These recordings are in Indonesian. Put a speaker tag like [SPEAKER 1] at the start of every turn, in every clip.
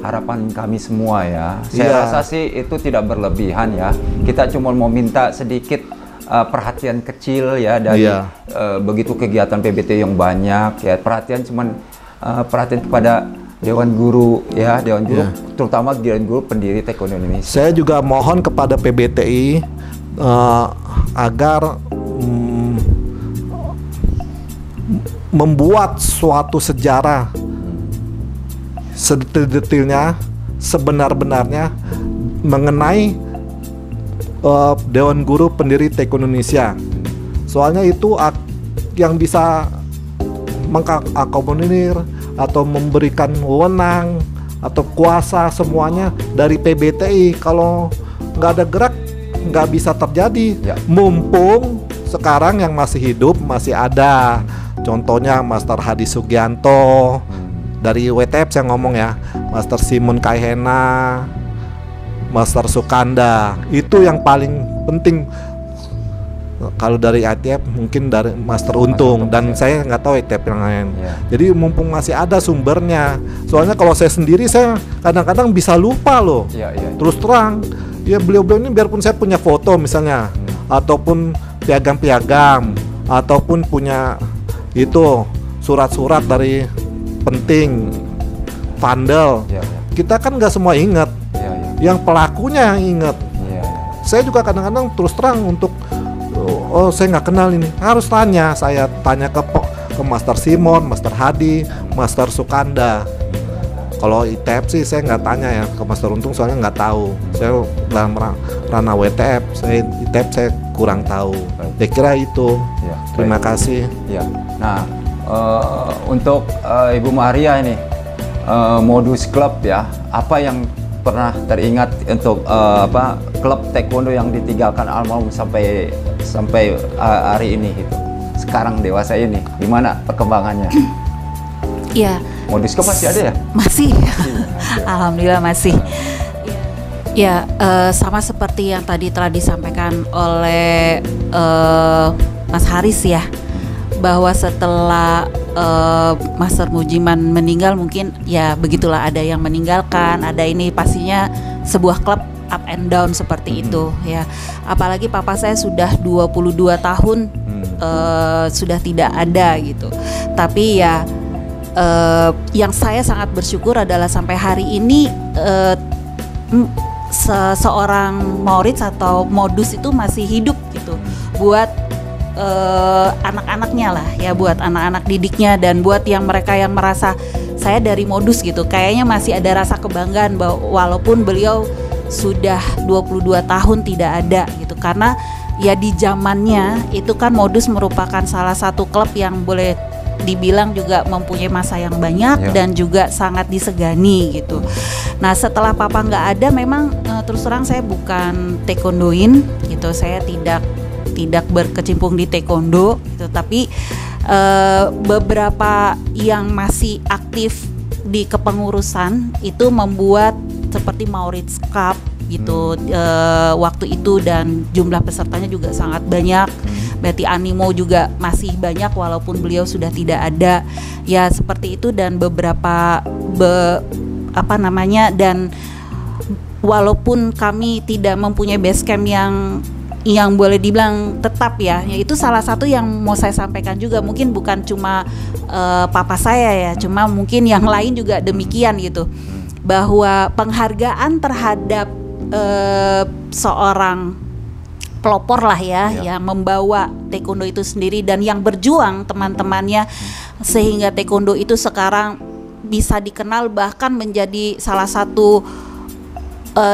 [SPEAKER 1] harapan kami semua ya. Saya rasa sih itu tidak berlebihan ya. Kita cuma mau minta sedikit perhatian kecil ya dari begitu kegiatan PBT yang banyak ya. Perhatian kepada Dewan Guru ya, Dewan Guru terutama Dewan Guru pendiri Taekwondo Indonesia.
[SPEAKER 2] Saya juga mohon kepada PBTI agar membuat suatu sejarah sedetil-detilnya, sebenar-benarnya mengenai Dewan Guru pendiri Taekwondo Indonesia. Soalnya itu yang bisa mengakomodir atau memberikan wewenang atau kuasa semuanya dari PBTI. Kalau nggak ada gerak, nggak bisa terjadi. Mumpung sekarang yang masih hidup masih ada. Contohnya Master Hadi Sugianto dari WTF saya ngomong ya, Master Simon Kaihena, Master Sukanda, itu yang paling penting. Kalau dari ITF mungkin dari Master Untung dan saya nggak tahu ITF yang lain. Jadi mumpung masih ada sumbernya. Soalnya kalau saya sendiri saya kadang-kadang bisa lupa loh. Terus terang, ya beliau-beliau ini biarpun saya punya foto misalnya, ataupun piagam-piagam, ataupun punya itu surat-surat dari penting, vandal. Kita kan nggak semua ingat. Yang pelakunya yang ingat. Saya juga kadang-kadang terus terang untuk saya nggak kenal ini, harus tanya. Saya tanya ke Master Simon, Master Hadi, Master Sukanda. Kalau ITF sih saya nggak tanya ya ke Master Untung, soalnya nggak tahu. Saya dalam ranah WTF, ITF saya kurang tahu. Saya kira itu. Terima kasih.
[SPEAKER 1] Nah, untuk Ibu Maria ini modus klub ya, apa yang pernah teringat untuk klub taekwondo yang ditinggalkan almarhum sampai hari ini gitu. Sekarang dewasa ini gimana perkembangannya?
[SPEAKER 3] Iya.
[SPEAKER 1] Modus klub masih ada ya?
[SPEAKER 3] Masih. Alhamdulillah masih. Ya, sama seperti yang tadi telah disampaikan oleh Mas Haris ya, bahwa setelah Master Mujiman meninggal, mungkin ya begitulah, ada yang meninggalkan, ada ini pastinya sebuah klub up and down seperti itu ya. Apalagi papa saya sudah 22 tahun sudah tidak ada gitu. Tapi ya yang saya sangat bersyukur adalah sampai hari ini seorang Maurits atau Modus itu masih hidup gitu buat anak-anaknya lah ya, buat anak-anak didiknya, dan buat yang mereka yang merasa saya dari Modus gitu, kayaknya masih ada rasa kebanggaan bahwa walaupun beliau sudah 22 tahun tidak ada gitu. Karena ya di zamannya itu kan Modus merupakan salah satu klub yang boleh dibilang juga mempunyai masa yang banyak dan juga sangat disegani gitu. Nah setelah papa nggak ada, memang terus terang saya bukan taekwondoin gitu, saya tidak berkecimpung di taekwondo gitu, tapi beberapa yang masih aktif di kepengurusan itu membuat seperti Maurits Cup gitu waktu itu, dan jumlah pesertanya juga sangat banyak. Berarti animo juga masih banyak walaupun beliau sudah tidak ada ya, seperti itu. Dan beberapa dan walaupun kami tidak mempunyai base camp yang boleh dibilang tetap ya, itu salah satu yang mau saya sampaikan juga. Mungkin bukan cuma papa saya ya, cuma mungkin yang lain juga demikian gitu, bahwa penghargaan terhadap seorang pelopor lah ya, yang membawa taekwondo itu sendiri dan yang berjuang teman-temannya sehingga taekwondo itu sekarang bisa dikenal bahkan menjadi salah satu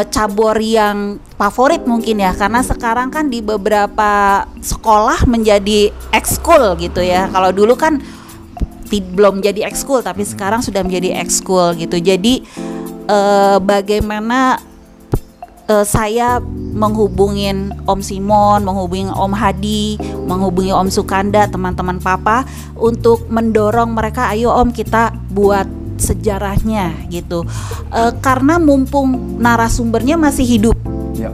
[SPEAKER 3] cabur yang favorit mungkin ya, karena sekarang kan di beberapa sekolah menjadi ekskul gitu ya. Kalau dulu kan belum jadi ekskul, tapi sekarang sudah menjadi ekskul gitu. Jadi bagaimana saya menghubungin Om Simon, menghubungi Om Hadi, menghubungi Om Sukanda, teman-teman papa, untuk mendorong mereka, ayo Om kita buat sejarahnya gitu. Karena mumpung narasumbernya masih hidup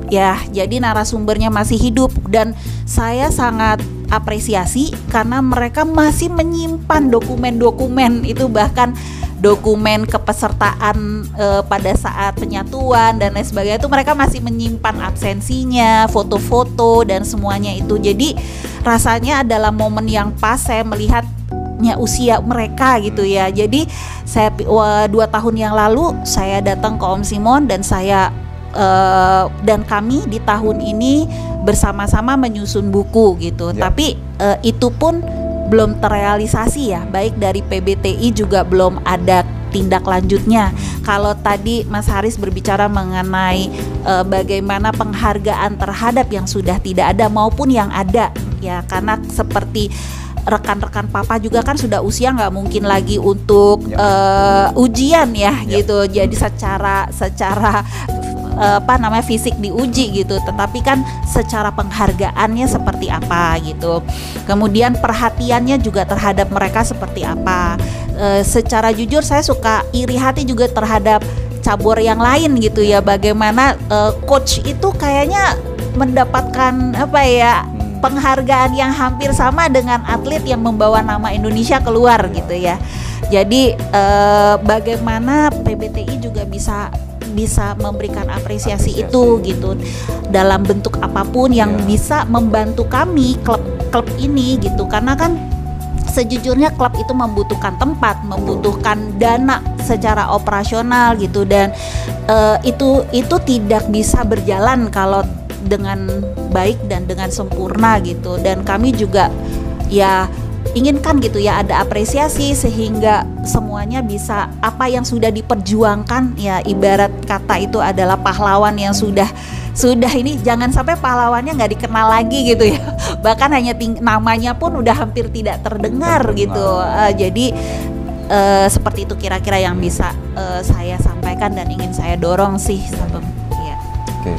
[SPEAKER 3] ya, jadi narasumbernya masih hidup, dan saya sangat apresiasi karena mereka masih menyimpan dokumen-dokumen itu, bahkan dokumen kepesertaan pada saat penyatuan dan lain sebagainya itu mereka masih menyimpan absensinya, foto-foto dan semuanya itu. Jadi rasanya adalah momen yang pas saya melihatnya usia mereka gitu ya. Jadi saya 2 tahun yang lalu saya datang ke Om Simon dan saya dan kami di tahun ini bersama-sama menyusun buku gitu. Tapi itu pun belum terrealisasi ya, baik dari PBTI juga belum ada tindak lanjutnya. Kalau tadi Mas Haris berbicara mengenai bagaimana penghargaan terhadap yang sudah tidak ada maupun yang ada ya, karena seperti rekan-rekan papa juga kan sudah usia nggak mungkin lagi untuk ujian ya gitu. Jadi secara fisik diuji gitu, tetapi kan secara penghargaannya seperti apa gitu. Kemudian perhatiannya juga terhadap mereka seperti apa. Secara jujur saya suka iri hati juga terhadap cabur yang lain gitu ya. Bagaimana coach itu kayaknya mendapatkan penghargaan yang hampir sama dengan atlet yang membawa nama Indonesia keluar gitu ya. Jadi bagaimana PBTI juga bisa memberikan apresiasi itu gitu dalam bentuk apapun yang bisa membantu kami klub ini gitu, karena kan sejujurnya klub itu membutuhkan tempat, membutuhkan dana secara operasional gitu, dan itu tidak bisa berjalan kalau dengan baik dan dengan sempurna gitu. Dan kami juga ya inginkan gitu ya ada apresiasi sehingga semuanya bisa apa yang sudah diperjuangkan ya, ibarat kata itu adalah pahlawan yang sudah ini jangan sampai pahlawannya nggak dikenal lagi gitu ya, bahkan hanya namanya pun udah hampir tidak terdengar gitu. Jadi seperti itu kira-kira yang bisa saya sampaikan dan ingin saya dorong sih.
[SPEAKER 1] Oke.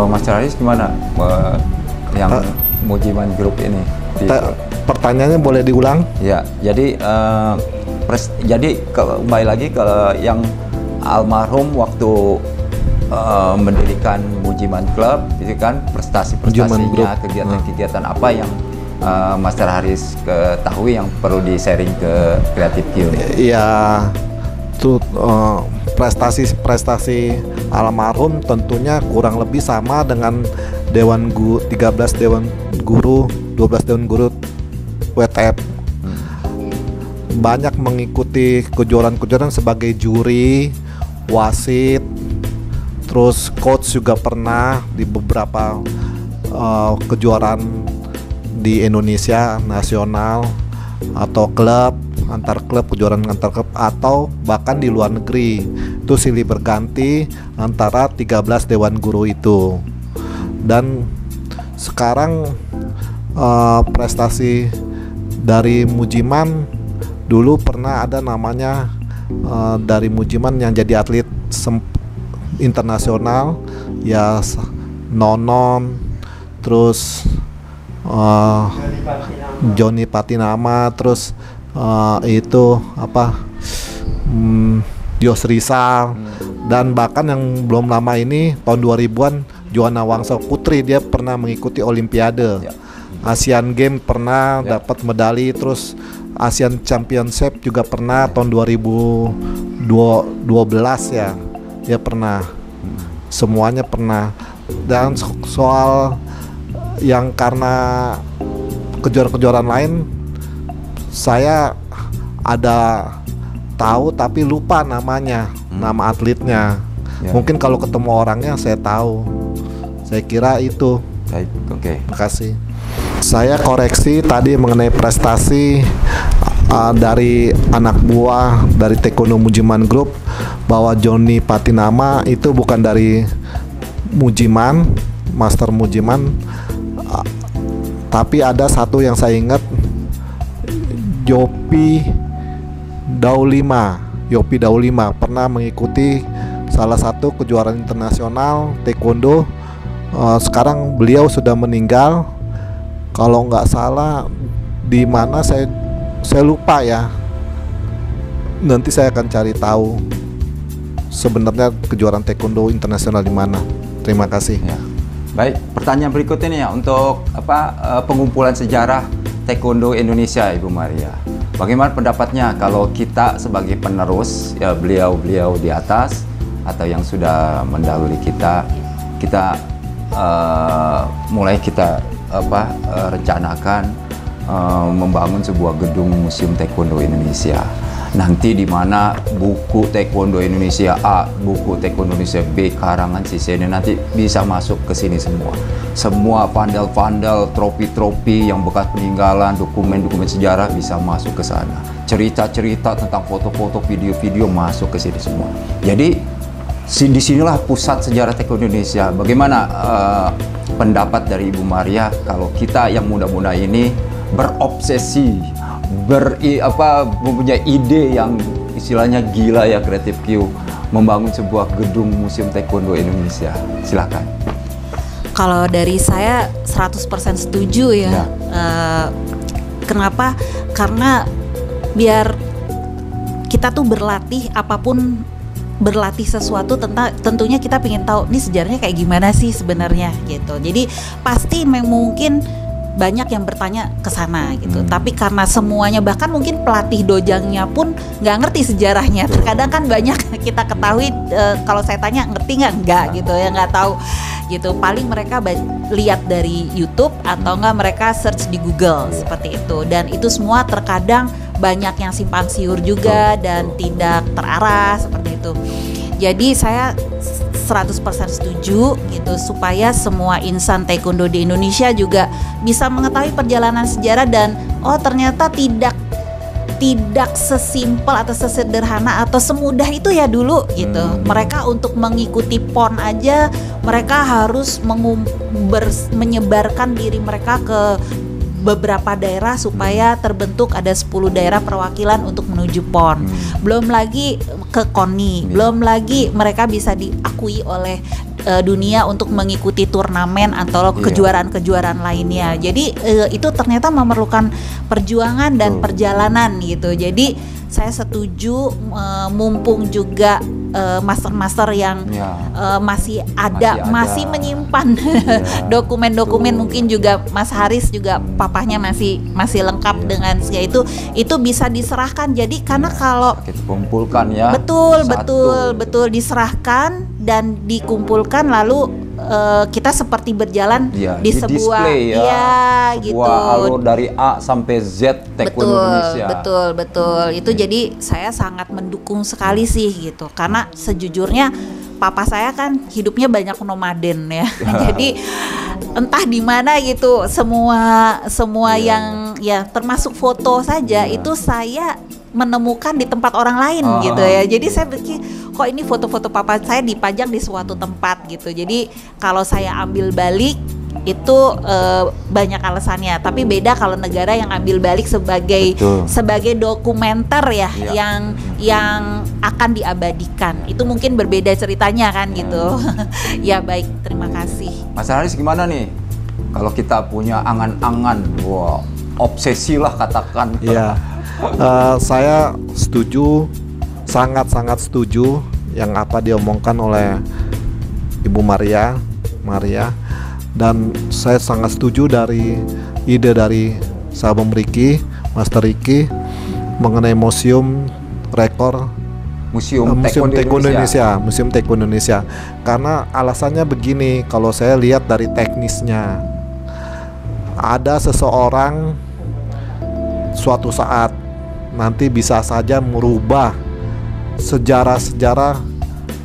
[SPEAKER 1] Mas Haris gimana yang Mujiman Group ini?
[SPEAKER 2] Pertanyaannya boleh diulang?
[SPEAKER 1] Ya, jadi kembali lagi ke yang almarhum waktu mendirikan Mujiman Club itu kan, prestasi-prestasinya, kegiatan-kegiatan apa yang Master Haris ketahui yang perlu di-sharing ke Creative Q?
[SPEAKER 2] Iya, tuh prestasi almarhum tentunya kurang lebih sama dengan 13 Dewan Guru, 12 Dewan Guru WTF. Banyak mengikuti kejuaraan-kejuaraan sebagai juri, wasit, terus coach juga pernah di beberapa kejuaraan di Indonesia nasional atau klub, antar klub, kejuaraan antar klub, atau bahkan di luar negeri. Itu silih berganti antara 13 Dewan Guru itu. Dan sekarang prestasi dari Mujiman, dulu pernah ada namanya dari Mujiman yang jadi atlet internasional ya, Nonon, terus Johnny Patinama, terus Dios Rizal, dan bahkan yang belum lama ini tahun 2000-an Joanna Wangsa Putri, dia pernah mengikuti Olimpiade. Asian Games pernah dapat medali, terus Asian Championship juga pernah tahun 2012 ya, dia pernah. Semuanya pernah. Dan soal yang karena kejuaraan-kejuaraan lain saya ada tahu tapi lupa namanya, nama atletnya. Mungkin kalau ketemu orangnya saya tahu. Saya kira itu.
[SPEAKER 1] Baik, oke.
[SPEAKER 2] Terima kasih. Saya koreksi tadi mengenai prestasi dari anak buah dari Taekwondo Mujiman Group, bahwa Johnny Patinama itu bukan dari Mujiman, Master Mujiman, tapi ada satu yang saya ingat, Yopi Daulima pernah mengikuti salah satu kejuaraan internasional Taekwondo. Sekarang beliau sudah meninggal, kalau nggak salah di mana saya lupa ya. Nanti saya akan cari tahu sebenarnya kejuaraan Taekwondo internasional di mana. Terima kasih.
[SPEAKER 1] Ya. Baik, pertanyaan berikutnya nih ya, untuk pengumpulan sejarah Taekwondo Indonesia, Ibu Maria. Bagaimana pendapatnya kalau kita sebagai penerus, ya beliau-beliau di atas atau yang sudah mendahului kita mulai kita rencanakan membangun sebuah gedung Museum Taekwondo Indonesia. Nanti di mana buku Taekwondo Indonesia A, buku Taekwondo Indonesia B, karangan Sisene nanti bisa masuk ke sini semua. Semua vandal-vandal, tropi-tropi yang bekas peninggalan, dokumen-dokumen sejarah bisa masuk ke sana. Cerita-cerita tentang foto-foto, video-video masuk ke sini semua. Jadi disinilah pusat sejarah Taekwondo Indonesia. Bagaimana pendapat dari Ibu Maria kalau kita yang muda-muda ini berobsesi, mempunyai ide yang istilahnya gila ya, kreatif Q, membangun sebuah gedung Museum Taekwondo Indonesia? Silakan.
[SPEAKER 3] Kalau dari saya 100% setuju ya. Kenapa? Karena biar kita tuh berlatih apapun, berlatih sesuatu tentunya kita pengen tahu nih sejarahnya kayak gimana sih sebenarnya gitu. Jadi pasti mungkin banyak yang bertanya ke sana gitu. Tapi karena semuanya, bahkan mungkin pelatih dojangnya pun nggak ngerti sejarahnya. Terkadang kan banyak kita ketahui, kalau saya tanya ngerti nggak gitu ya, nggak tahu gitu. Paling mereka lihat dari YouTube atau nggak mereka search di Google seperti itu. Dan itu semua terkadang banyak yang simpang siur juga dan tidak terarah seperti itu. Jadi saya 100% setuju gitu, supaya semua insan taekwondo di Indonesia juga bisa mengetahui perjalanan sejarah dan ternyata tidak sesimpel atau sesederhana atau semudah itu ya dulu gitu. Mereka untuk mengikuti PON aja mereka harus menyebarkan diri mereka ke beberapa daerah supaya terbentuk ada 10 daerah perwakilan untuk menuju PON. Belum lagi ke KONI, belum lagi mereka bisa diakui oleh dunia untuk mengikuti turnamen atau kejuaraan-kejuaraan lainnya. Jadi itu ternyata memerlukan perjuangan dan perjalanan gitu. Jadi saya setuju, mumpung juga master-master yang masih masih menyimpan dokumen-dokumen, mungkin juga Mas Haris juga papahnya masih lengkap dengan itu bisa diserahkan. Jadi karena kalau
[SPEAKER 1] kita kumpulkan ya,
[SPEAKER 3] betul diserahkan dan dikumpulkan, lalu kita seperti berjalan di sebuah
[SPEAKER 1] sebuah alur dari A sampai Z Taekwondo Indonesia.
[SPEAKER 3] Betul. Itu jadi saya sangat mendukung sekali sih gitu. Karena sejujurnya papa saya kan hidupnya banyak nomaden ya. Jadi entah di mana gitu, semua yang ya termasuk foto saja itu saya menemukan di tempat orang lain gitu ya. Jadi saya pikir kok ini foto-foto papa saya dipajang di suatu tempat gitu. Jadi kalau saya ambil balik itu banyak alasannya. Tapi beda kalau negara yang ambil balik sebagai dokumenter ya, yang akan diabadikan. Itu mungkin berbeda ceritanya kan gitu. Ya baik, terima kasih.
[SPEAKER 1] Mas Haris gimana nih? Kalau kita punya angan-angan, obsesi lah katakan.
[SPEAKER 2] Iya. Saya setuju, sangat-sangat setuju yang apa diomongkan oleh Ibu Maria, dan saya sangat setuju dari ide dari sahabat Riki, Master Riki, mengenai museum Museum Taekwondo Indonesia. Karena alasannya begini, kalau saya lihat dari teknisnya, ada seseorang suatu saat nanti bisa saja merubah sejarah-sejarah,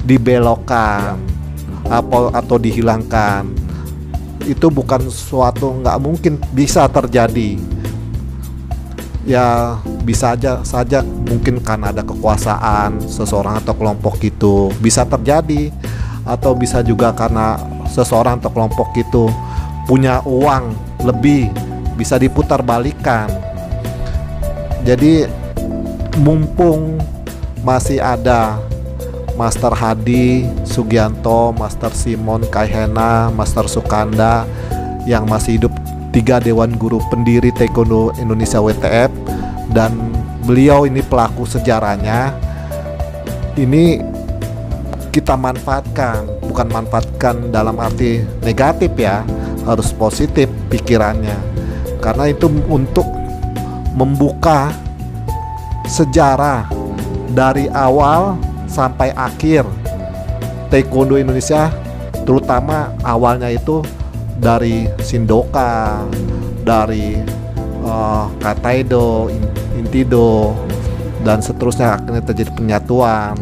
[SPEAKER 2] dibelokkan atau dihilangkan. Itu bukan suatu, nggak mungkin bisa terjadi. Ya bisa saja mungkin karena ada kekuasaan seseorang atau kelompok itu bisa terjadi, atau bisa juga karena seseorang atau kelompok itu punya uang lebih, bisa diputar balikan. Jadi mumpung masih ada Master Hadi Sugianto, Master Simon Kaihena, Master Sukanda yang masih hidup, 3 Dewan Guru pendiri Taekwondo Indonesia WTF, dan beliau ini pelaku sejarahnya, ini kita manfaatkan, bukan manfaatkan dalam arti negatif ya, harus positif pikirannya, karena itu untuk membuka sejarah dari awal sampai akhir taekwondo Indonesia, terutama awalnya itu dari Shindoka, dari Kataido, Intido, dan seterusnya, akhirnya terjadi penyatuan.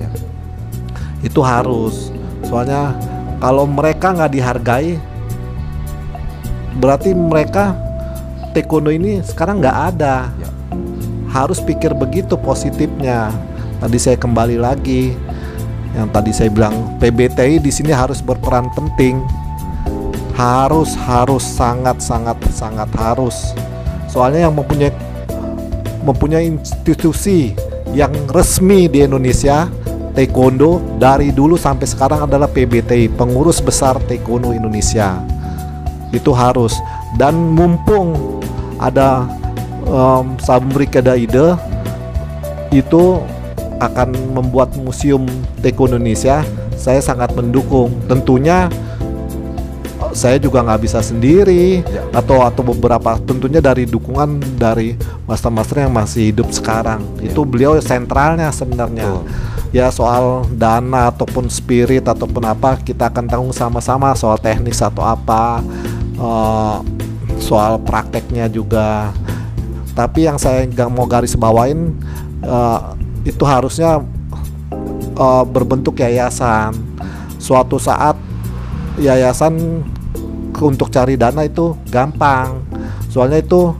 [SPEAKER 2] Itu harus, soalnya kalau mereka nggak dihargai, berarti mereka taekwondo ini sekarang nggak ada. Harus pikir begitu positifnya. Tadi saya kembali lagi, yang tadi saya bilang PBTI di sini harus berperan penting. Harus sangat harus. Soalnya yang mempunyai institusi yang resmi di Indonesia taekwondo dari dulu sampai sekarang adalah PBTI, Pengurus Besar Taekwondo Indonesia. Itu harus. Dan mumpung ada Sabumri Kedaide itu akan membuat museum taekwondo Indonesia, saya sangat mendukung. Tentunya saya juga nggak bisa sendiri, atau beberapa, tentunya dari dukungan dari master-master yang masih hidup sekarang. Itu beliau sentralnya sebenarnya. Ya, soal dana ataupun spirit ataupun apa, kita akan tanggung sama-sama. Soal teknis atau apa, soal prakteknya juga. Tapi yang saya nggak mau garis bawain, itu harusnya berbentuk yayasan. Suatu saat yayasan untuk cari dana itu gampang. Soalnya itu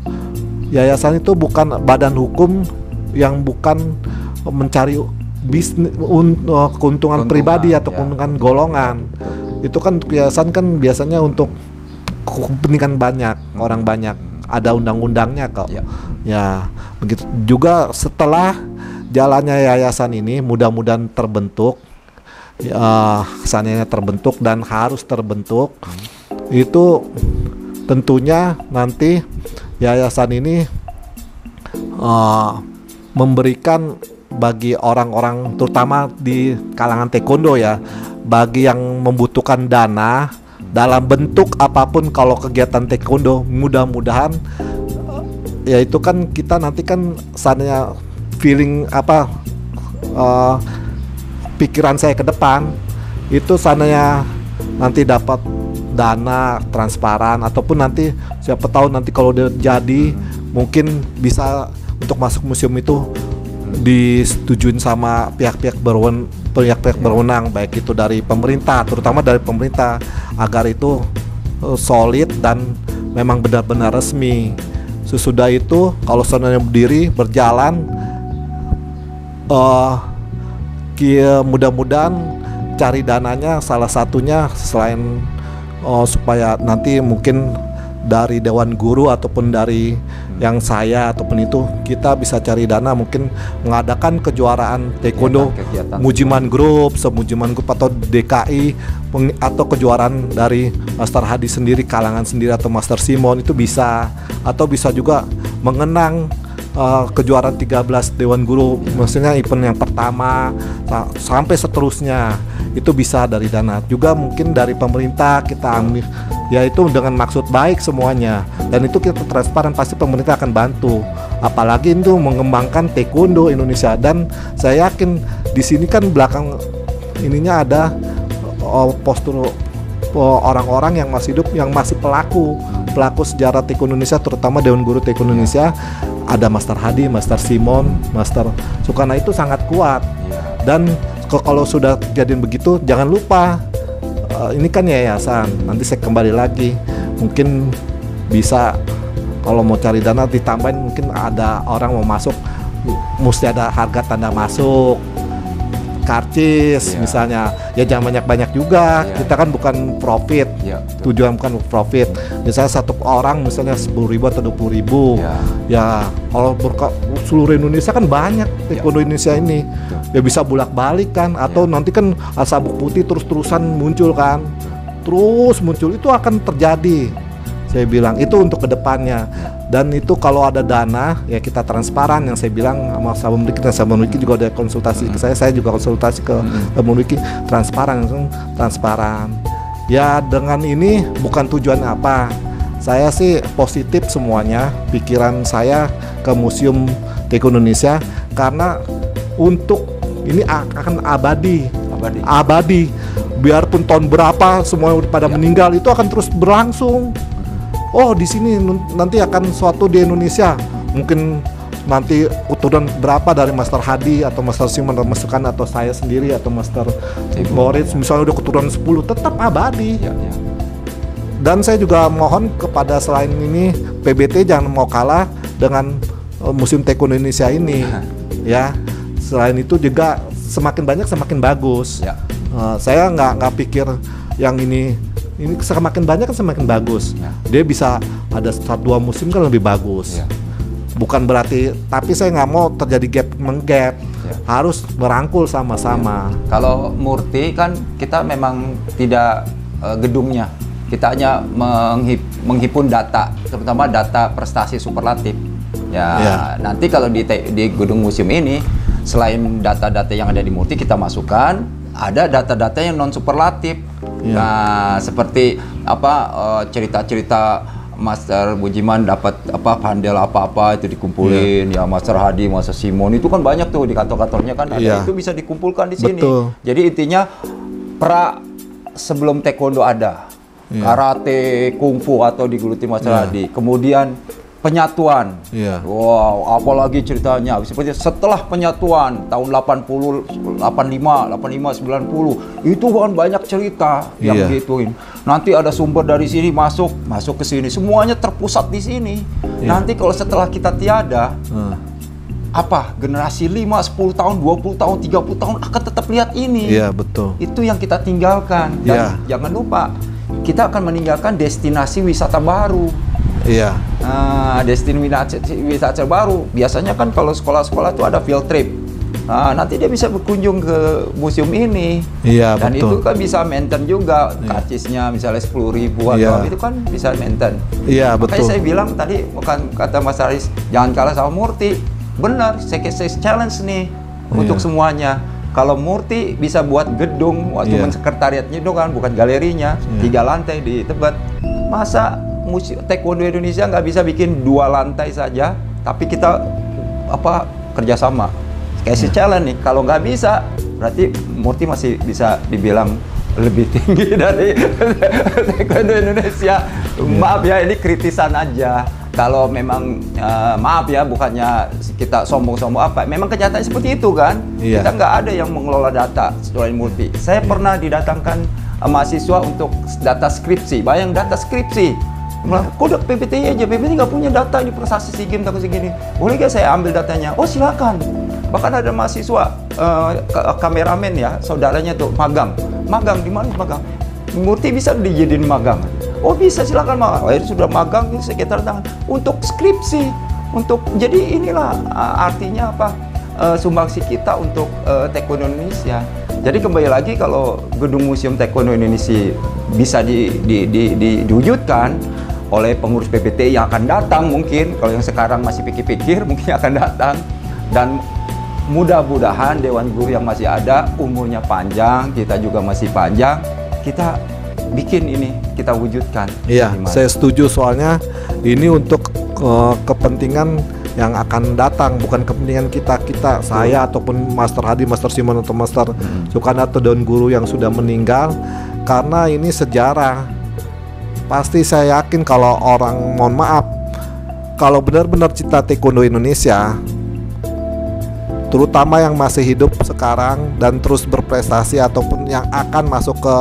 [SPEAKER 2] yayasan itu bukan badan hukum yang bukan mencari bisnis, keuntungan pribadi atau keuntungan golongan. Itu kan yayasan kan biasanya untuk kepentingan banyak, orang banyak. Ada undang-undangnya kok. Ya, begitu juga setelah jalannya yayasan ini mudah-mudahan terbentuk, kesannya terbentuk dan harus terbentuk. Itu tentunya nanti yayasan ini memberikan bagi orang-orang, terutama di kalangan taekwondo ya, bagi yang membutuhkan dana dalam bentuk apapun. Kalau kegiatan taekwondo, mudah-mudahan ya itu kan kita nanti kan sana feeling apa, pikiran saya ke depan itu sananya nanti dapat dana transparan, ataupun nanti siapa tahu nanti kalau udah jadi mungkin bisa untuk masuk museum itu disetujuin sama pihak-pihak berwenang, baik itu dari pemerintah, terutama dari pemerintah, agar itu solid dan memang benar-benar resmi. Sesudah itu kalau sebenarnya berdiri berjalan, mudah-mudahan cari dananya salah satunya selain supaya nanti mungkin dari Dewan Guru ataupun dari yang saya ataupun itu kita bisa cari dana, mungkin mengadakan kejuaraan taekwondo Mujiman Group, Mujiman Group atau DKI, atau kejuaraan dari Master Hadi sendiri, kalangan sendiri, atau Master Simon itu bisa, atau bisa juga mengenang kejuaraan 13 Dewan Guru, maksudnya event yang pertama sampai seterusnya, itu bisa dari dana. Juga mungkin dari pemerintah kita ambil, yaitu dengan maksud baik semuanya, dan itu kita transparan, pasti pemerintah akan bantu. Apalagi itu mengembangkan taekwondo Indonesia, dan saya yakin di sini kan belakang ininya ada postur orang-orang yang masih hidup, yang masih pelaku sejarah taekwondo Indonesia, terutama Dewan Guru Taekwondo Indonesia. Ada Master Hadi, Master Simon, Master Sukana, itu sangat kuat. Dan kalau sudah kejadian begitu, jangan lupa ini kan yayasan. Nanti saya kembali lagi, mungkin bisa kalau mau cari dana ditambahin, mungkin ada orang mau masuk, mesti ada harga tanda masuk, karcis misalnya. Ya jangan banyak-banyak juga, kita kan bukan profit, tujuan bukan profit. Misalnya satu orang misalnya 10.000 atau 20.000, ya kalau seluruh Indonesia kan banyak taekwondo Indonesia ini, ya bisa bolak-balik kan. Atau nanti kan sabuk putih terus-terusan muncul kan, terus muncul, itu akan terjadi. Saya bilang itu untuk kedepannya. Dan itu kalau ada dana ya kita transparan, yang saya bilang sama Sabun Wiki, dan Sabun Wiki juga ada konsultasi ke saya juga konsultasi ke Sabun Wiki, transparan. Ya dengan ini bukan tujuan apa, saya sih positif semuanya, pikiran saya ke Museum Taekwondo Indonesia karena untuk ini akan abadi. Biarpun tahun berapa semua pada meninggal, itu akan terus berlangsung. Oh, di sini nanti akan suatu di Indonesia, mungkin nanti keturunan berapa dari Master Hadi atau Master Simon masukkan, atau saya sendiri atau Master Moritz, misalnya udah keturunan 10, tetap abadi. Dan saya juga mohon kepada selain ini PBT jangan mau kalah dengan Museum Taekwondo Indonesia ini. Ya, selain itu juga semakin banyak semakin bagus. Saya nggak pikir yang ini semakin banyak kan semakin bagus. Dia bisa ada 1-2 musim kan lebih bagus. Bukan berarti, tapi saya nggak mau terjadi gap, harus merangkul sama-sama.
[SPEAKER 1] Kalau Murti kan kita memang tidak gedungnya, kita hanya menghimpun data, terutama data prestasi superlatif. Nanti kalau di gedung museum ini, selain data-data yang ada di Murti kita masukkan, ada data-data yang non superlatif. Nah, seperti cerita-cerita Master Bujiman dapat pandel apa itu dikumpulin, ya Master Hadi, Master Simon itu kan banyak tuh di kantor-kantornya kan ada, itu bisa dikumpulkan di sini. Jadi intinya sebelum taekwondo ada karate, kungfu atau digeluti Master Hadi, kemudian penyatuan. Wow, apalagi ceritanya seperti setelah penyatuan tahun 80, 85, 90 itu kan banyak cerita yang gituin. Nanti ada sumber dari sini masuk ke sini, semuanya terpusat di sini. Nanti kalau setelah kita tiada, generasi 5, 10 tahun, 20 tahun, 30 tahun akan tetap lihat ini.
[SPEAKER 2] Betul.
[SPEAKER 1] Itu yang kita tinggalkan. Dan jangan lupa, kita akan meninggalkan destinasi wisata baru. Destinasi wisata baru. Biasanya kan kalau sekolah-sekolah itu ada field trip. Nanti dia bisa berkunjung ke museum ini. Dan betul. Itu kan bisa maintain juga karcisnya, misalnya 10.000 atau itu kan bisa maintain.
[SPEAKER 2] Betul.
[SPEAKER 1] Makanya saya bilang tadi, bukan kata Mas Haris, jangan kalah sama Murti. Benar, saya challenge nih untuk semuanya. Kalau Murti bisa buat gedung, waktu sekretariatnya itu kan bukan galerinya, 3 lantai di Tebet. Masa Museum Taekwondo Indonesia nggak bisa bikin 2 lantai saja, tapi kita kerjasama. Kayak challenge nih, kalau nggak bisa, berarti Murti masih bisa dibilang lebih tinggi dari Taekwondo Indonesia. Maaf ya, ini kritisan aja. Kalau memang maaf ya, bukannya kita sombong-sombong memang kenyataannya seperti itu kan. Kita nggak ada yang mengelola data selain Murti. Saya pernah didatangkan mahasiswa untuk data skripsi. Bayang data skripsi. Kok PPTI aja, PPTI nggak punya data ini prestasi SEA Games atau segini. Boleh nggak saya ambil datanya? Oh silakan. Bahkan ada mahasiswa kameramen ya, saudaranya tuh magang di mana magang? Murti bisa dijadiin magang. Oh bisa, silakan magang. Akhirnya sudah magang ini sekitar tangan untuk skripsi, untuk jadi inilah artinya sumbangsi kita untuk Taekwondo Indonesia. Jadi kembali lagi, kalau gedung Museum Taekwondo Indonesia bisa diwujudkan oleh pengurus PBT yang akan datang, mungkin kalau yang sekarang masih pikir-pikir mungkin akan datang, dan mudah-mudahan Dewan Guru yang masih ada umurnya panjang, kita juga masih panjang, kita bikin ini, kita wujudkan.
[SPEAKER 2] Saya setuju, soalnya ini untuk kepentingan yang akan datang, bukan kepentingan kita saya ataupun Master Hadi, Master Simon atau Master Sukana atau Dewan Guru yang sudah meninggal, karena ini sejarah. Pasti saya yakin kalau orang, mohon maaf, kalau benar-benar cinta Taekwondo Indonesia, terutama yang masih hidup sekarang dan terus berprestasi ataupun yang akan masuk ke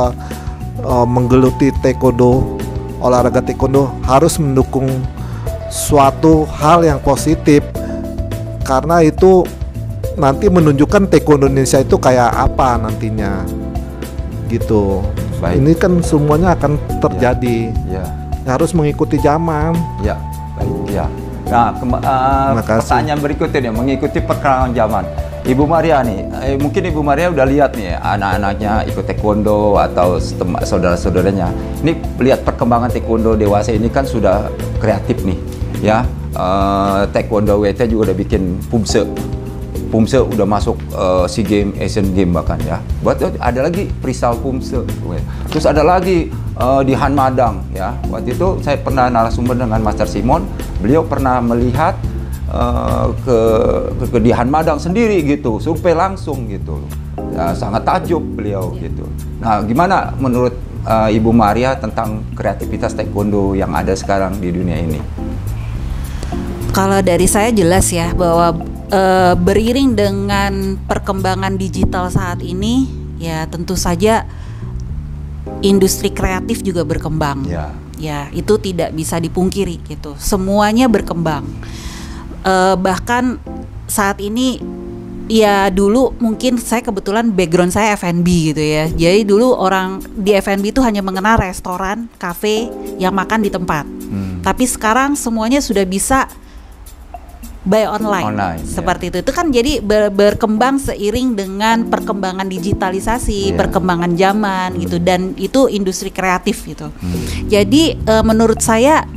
[SPEAKER 2] menggeluti Taekwondo, olahraga Taekwondo, harus mendukung suatu hal yang positif, karena itu nanti menunjukkan Taekwondo Indonesia itu kayak apa nantinya gitu. Baik. Ini kan semuanya akan terjadi. Harus mengikuti zaman.
[SPEAKER 1] Baik. Nah, pertanyaan berikutnya mengikuti perkembangan zaman. Ibu Maria nih, mungkin Ibu Maria udah lihat nih anak-anaknya ikut taekwondo atau saudara-saudaranya. Ini lihat perkembangan taekwondo dewasa ini kan sudah kreatif nih, ya. Taekwondo WT juga udah bikin Pumse udah masuk SEA Games, Asian Games bahkan ya. Buat ada lagi Perisal Pumse. Terus ada lagi di Han Madang ya. Waktu itu saya pernah narasumber dengan Master Simon. Beliau pernah melihat ke Dian Madang sendiri gitu, survei langsung gitu. Ya, sangat takjub beliau gitu. Nah, gimana menurut Ibu Maria tentang kreativitas taekwondo yang ada sekarang di dunia ini?
[SPEAKER 3] Kalau dari saya jelas ya bahwa beriring dengan perkembangan digital saat ini, ya tentu saja industri kreatif juga berkembang. Ya, itu tidak bisa dipungkiri gitu. Semuanya berkembang. Bahkan saat ini, ya dulu mungkin saya kebetulan background saya F&B gitu ya. Jadi dulu orang di F&B itu hanya mengenal restoran, kafe yang makan di tempat. Tapi sekarang semuanya sudah bisa by online seperti itu kan jadi berkembang seiring dengan perkembangan digitalisasi, perkembangan zaman gitu, dan itu industri kreatif gitu. Jadi menurut saya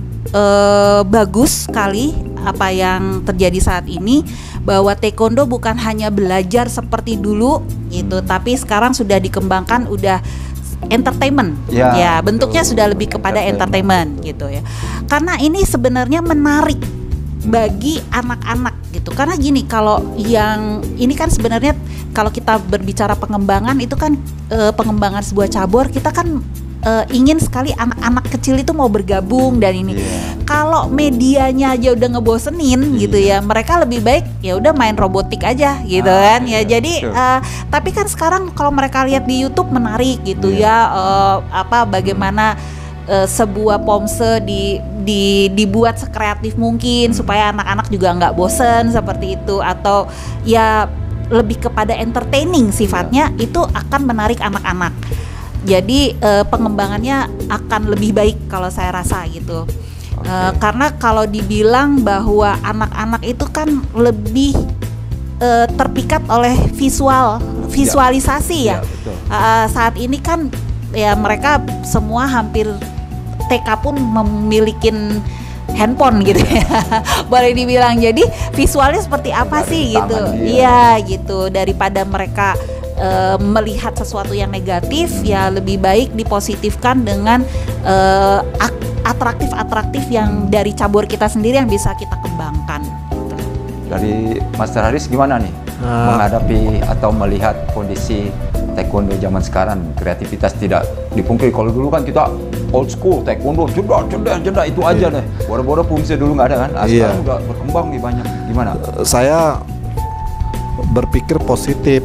[SPEAKER 3] bagus sekali apa yang terjadi saat ini, bahwa taekwondo bukan hanya belajar seperti dulu gitu, tapi sekarang sudah dikembangkan, udah entertainment ya bentuknya sudah lebih kepada entertainment gitu ya, karena ini sebenarnya menarik bagi anak-anak gitu. Karena gini, kalau yang ini kan sebenarnya kalau kita berbicara pengembangan itu kan pengembangan sebuah cabur, kita kan ingin sekali anak-anak kecil itu mau bergabung dan ini. Kalau medianya aja udah ngebosenin gitu ya, mereka lebih baik ya udah main robotik aja gitu kan ya. Jadi tapi kan sekarang kalau mereka lihat di YouTube menarik gitu ya, bagaimana sebuah pomse dibuat sekreatif mungkin supaya anak-anak juga nggak bosen seperti itu, atau ya lebih kepada entertaining sifatnya, itu akan menarik anak-anak. Jadi pengembangannya akan lebih baik kalau saya rasa gitu. Karena kalau dibilang bahwa anak-anak itu kan lebih terpikat oleh visualisasi ya. Saat ini kan ya mereka semua hampir TK pun memiliki handphone gitu ya, boleh dibilang. Jadi visualnya seperti apa sih gitu, iya gitu, daripada mereka melihat sesuatu yang negatif, ya lebih baik dipositifkan dengan atraktif yang dari cabur kita sendiri yang bisa kita kembangkan gitu.
[SPEAKER 1] Dari Master Haris gimana nih menghadapi atau melihat kondisi taekwondo zaman sekarang? Kreativitas tidak dipungkiri. Kalau dulu kan kita old school taekwondo, jeda itu aja deh. Boro-boro pomse dulu nggak ada kan. Sekarang udah berkembang nih banyak. Gimana?
[SPEAKER 2] Saya berpikir positif.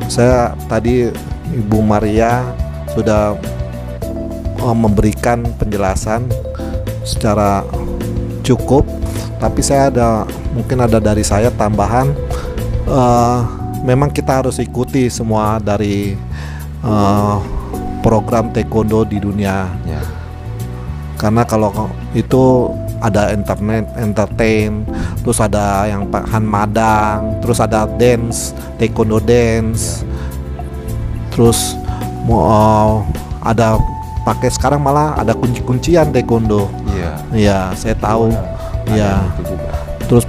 [SPEAKER 2] Saya tadi Ibu Maria sudah memberikan penjelasan secara cukup, tapi saya mungkin ada dari saya tambahan. Memang kita harus ikuti semua dari program taekwondo di dunia, karena kalau itu ada entertain, terus ada yang Han Madang, terus ada dance, taekwondo dance, terus ada pakai sekarang malah ada kunci-kuncian taekwondo. Iya, saya tahu. Iya. Terus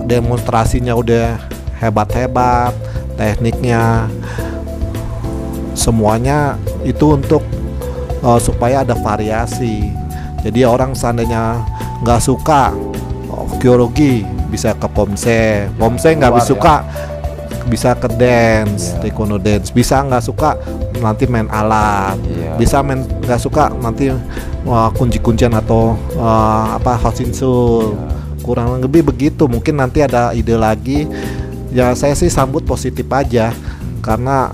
[SPEAKER 2] demonstrasinya udah hebat-hebat, tekniknya semuanya itu untuk supaya ada variasi. Jadi orang seandainya nggak suka geologi bisa ke pomse nggak suka bisa ke dance, taekwondo dance, bisa nggak suka nanti main alat, bisa nggak suka nanti kunci-kuncian atau hoshinsul, kurang lebih begitu. Mungkin nanti ada ide lagi. Ya saya sih sambut positif aja, karena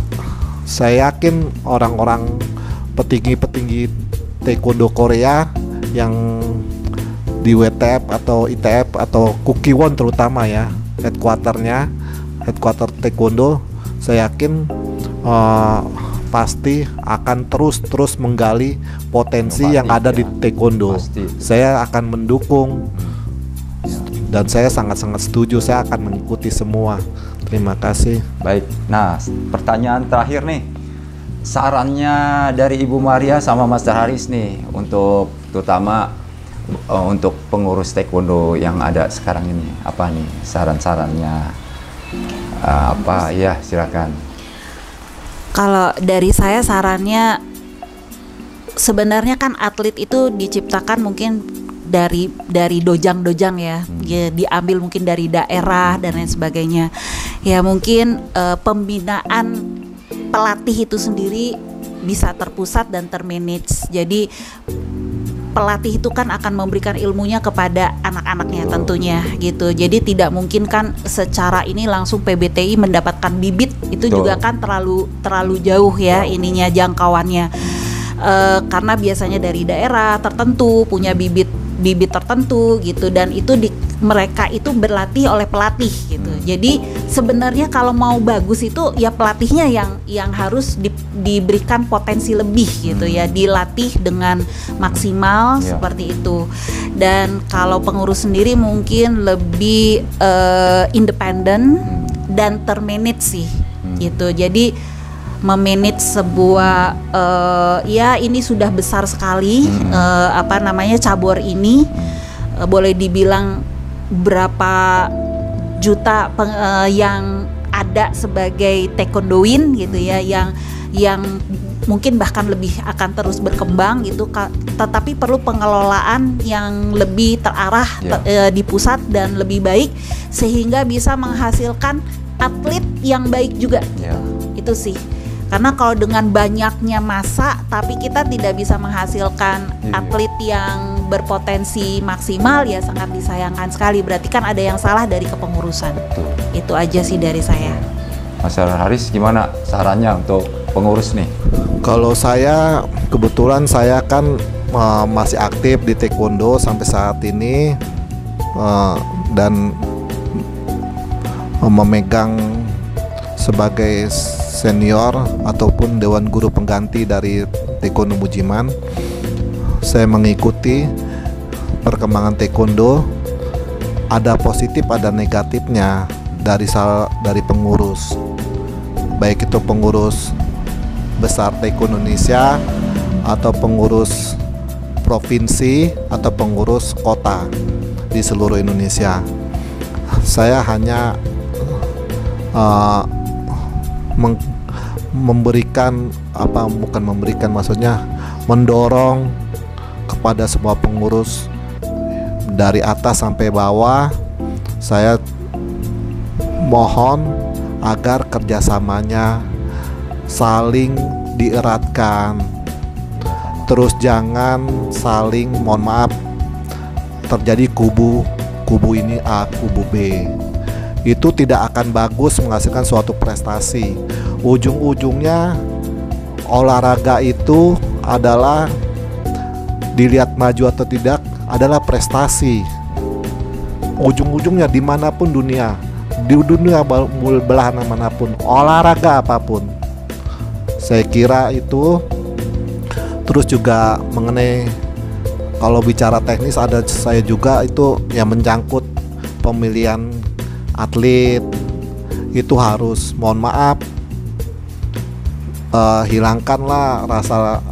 [SPEAKER 2] saya yakin orang-orang petinggi taekwondo Korea yang di WTF atau ITF atau Kukiwon terutama ya, headquarter taekwondo, saya yakin pasti akan terus menggali potensi yang ada di taekwondo. Saya akan mendukung dan saya sangat-sangat setuju. Saya akan mengikuti semua. Terima kasih.
[SPEAKER 1] Baik. Nah, pertanyaan terakhir nih, sarannya dari Ibu Maria sama Master Haris nih untuk terutama untuk pengurus taekwondo yang ada sekarang ini, apa nih saran-sarannya? Apa ya, silakan.
[SPEAKER 3] Kalau dari saya sarannya, sebenarnya kan atlet itu diciptakan mungkin dari dojang-dojang ya, diambil mungkin dari daerah dan lain sebagainya. Ya mungkin pembinaan pelatih itu sendiri bisa terpusat dan termanage. Jadi pelatih itu kan akan memberikan ilmunya kepada anak-anaknya tentunya gitu. Jadi tidak mungkin kan secara ini langsung PBTI mendapatkan bibit itu juga kan terlalu jauh ya ininya jangkauannya. Karena biasanya dari daerah tertentu punya bibit tertentu gitu, dan itu mereka itu berlatih oleh pelatih gitu. Jadi sebenarnya kalau mau bagus itu ya pelatihnya yang harus diberikan potensi lebih gitu ya, dilatih dengan maksimal seperti itu. Dan kalau pengurus sendiri mungkin lebih independen dan termanage sih gitu. Jadi memanage sebuah ya ini sudah besar sekali cabur ini boleh dibilang berapa juta yang ada sebagai taekwondoin gitu ya, yang mungkin bahkan lebih akan terus berkembang gitu, tetapi perlu pengelolaan yang lebih terarah di pusat dan lebih baik sehingga bisa menghasilkan atlet yang baik juga. Itu sih. Karena kalau dengan banyaknya massa tapi kita tidak bisa menghasilkan atlet yang berpotensi maksimal, ya sangat disayangkan sekali. Berarti kan ada yang salah dari kepengurusan.
[SPEAKER 1] Betul.
[SPEAKER 3] Itu aja sih dari saya.
[SPEAKER 1] Mas Haris, gimana sarannya untuk pengurus nih?
[SPEAKER 2] Kalau saya kebetulan saya kan masih aktif di taekwondo sampai saat ini, dan memegang sebagai senior ataupun dewan guru pengganti dari Taekwondo Mujiman. Saya mengikuti perkembangan taekwondo, ada positif ada negatifnya dari pengurus, baik itu pengurus besar Taekwondo Indonesia atau pengurus provinsi atau pengurus kota di seluruh Indonesia. Saya hanya mendorong kepada semua pengurus dari atas sampai bawah. Saya mohon agar kerjasamanya saling dieratkan, terus jangan saling, mohon maaf, terjadi kubu ini A, kubu B. Itu tidak akan bagus menghasilkan suatu prestasi. Ujung-ujungnya olahraga itu adalah dilihat maju atau tidak adalah prestasi. Ujung-ujungnya dimanapun dunia, di dunia belahan manapun, olahraga apapun, saya kira itu. Terus juga mengenai kalau bicara teknis, ada saya juga itu yang menyangkut pemilihan atlet, itu harus, mohon maaf, hilangkanlah rasa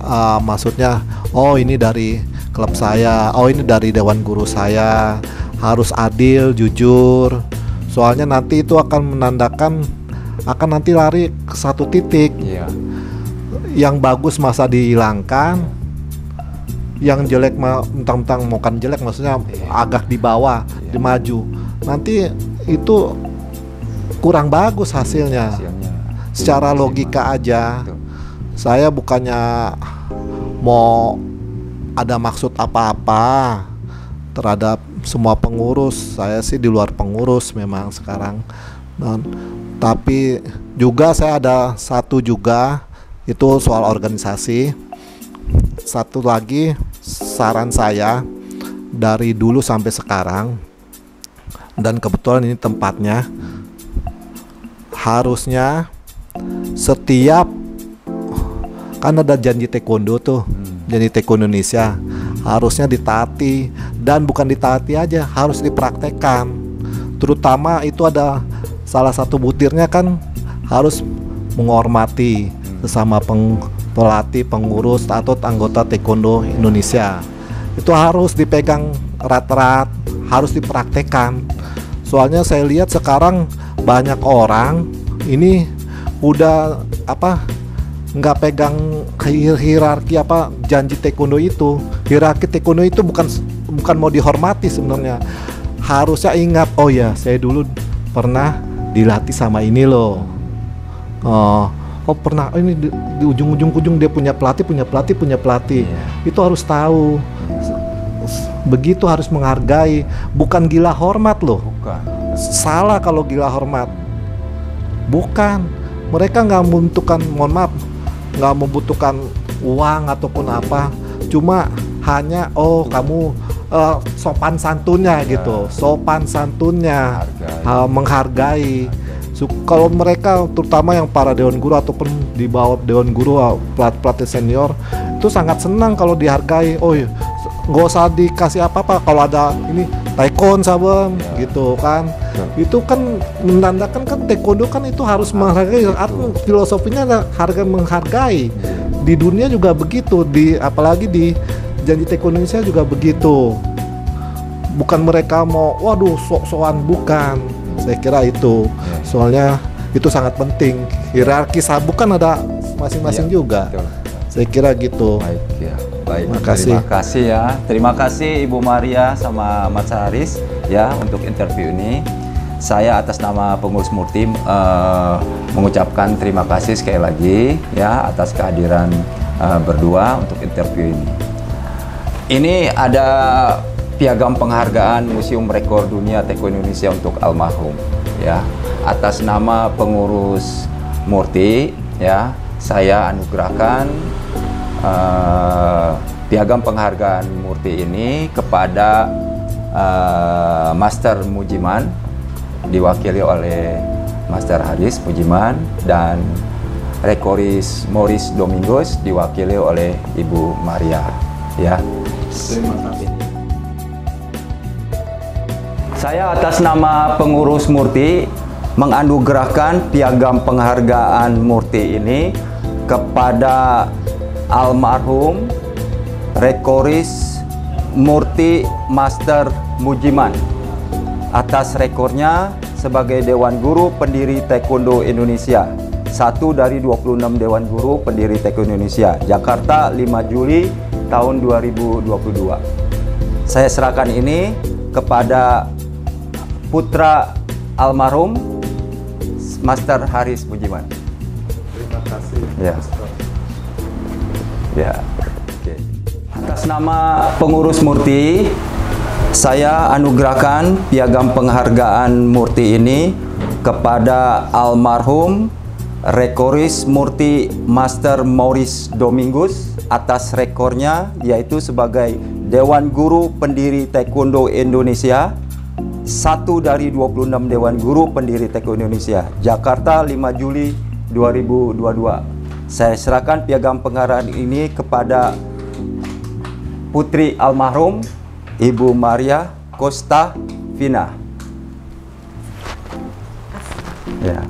[SPEAKER 2] maksudnya oh ini dari klub saya, oh ini dari dewan guru saya. Harus adil, jujur, soalnya nanti itu akan menandakan akan nanti lari ke satu titik. Yang bagus masa dihilangkan, yang jelek mentang-mentang bukan jelek, maksudnya agak di bawah dimaju, nanti itu kurang bagus hasilnya. Secara logika aja. Saya bukannya mau ada maksud apa-apa terhadap semua pengurus. Saya sih di luar pengurus memang sekarang, tapi juga saya ada satu juga, itu soal organisasi. Satu lagi saran saya dari dulu sampai sekarang, dan kebetulan ini tempatnya, harusnya setiap, kan ada janji taekwondo tuh, janji taekwondo Indonesia, harusnya ditaati, dan bukan ditaati aja, harus dipraktekkan. Terutama itu ada salah satu butirnya kan harus menghormati sesama pelatih, pengurus atau anggota taekwondo Indonesia. Itu harus dipegang erat-erat, harus dipraktekkan. Soalnya saya lihat sekarang banyak orang ini udah nggak pegang hierarki janji taekwondo itu. Hierarki taekwondo itu bukan mau dihormati sebenarnya. Harusnya ingat, oh ya saya dulu pernah dilatih sama ini loh. Oh pernah, oh ini di ujung-ujung dia punya pelatih. Itu harus tahu. Begitu harus menghargai, bukan gila hormat loh.
[SPEAKER 1] Bukan.
[SPEAKER 2] Salah kalau gila hormat. Bukan. Mereka nggak membutuhkan, mohon maaf, nggak membutuhkan uang ataupun apa. Cuma hanya kamu sopan santunnya gitu, sopan santunnya, menghargai. Kalau mereka, terutama yang para dewan guru ataupun di bawah dewan guru, pelatih senior, itu sangat senang kalau dihargai. Oh iya, nggak usah dikasih apa-apa. Kalau ada ini taekwondo sabem gitu kan, itu kan menandakan kan taekwondo kan itu harus menghargai. Filosofinya ada harga menghargai. Di dunia juga begitu, apalagi di janji taekwondo Indonesia juga begitu. Bukan mereka mau waduh sok-sokan, bukan. Saya kira itu, soalnya itu sangat penting. Hierarki sabuk kan ada masing-masing juga. Betul. Saya kira gitu.
[SPEAKER 1] Baik ya. Baik.
[SPEAKER 2] Terima kasih
[SPEAKER 1] ya. Terima kasih Ibu Maria sama Mas Haris ya untuk interview ini. Saya atas nama pengurus Murti mengucapkan terima kasih sekali lagi ya atas kehadiran berdua untuk interview ini. Ini ada piagam penghargaan Museum Rekor Dunia Taekwondo Indonesia untuk almarhum ya. Atas nama pengurus Murti ya, saya anugerahkan piagam penghargaan Murti ini kepada Master Mujiman, diwakili oleh Master Haris Mujiman, dan Rekoris Maurice Domingos diwakili oleh Ibu Maria ya. Terima kasih. Saya atas nama pengurus Murti menganugerahkan piagam penghargaan Murti ini kepada almarhum Rekoris Murti Master Mujiman atas rekornya sebagai Dewan Guru Pendiri Taekwondo Indonesia, 1 dari 26 Dewan Guru Pendiri Taekwondo Indonesia, Jakarta 5 Juli tahun 2022. Saya serahkan ini kepada putra almarhum Master Haris Mujiman.
[SPEAKER 2] Terima kasih.
[SPEAKER 1] Ya. Ya. Oke. Atas nama pengurus Murti, saya anugerahkan piagam penghargaan Murti ini kepada almarhum Rekoris Murti Master Maurice Domingos atas rekornya yaitu sebagai Dewan Guru Pendiri Taekwondo Indonesia, 1 dari 26 Dewan Guru Pendiri Taekwondo Indonesia, Jakarta 5 Juli 2022. Saya serahkan piagam penghargaan ini kepada putri almarhum Ibu Maria Costa Vina. Ya.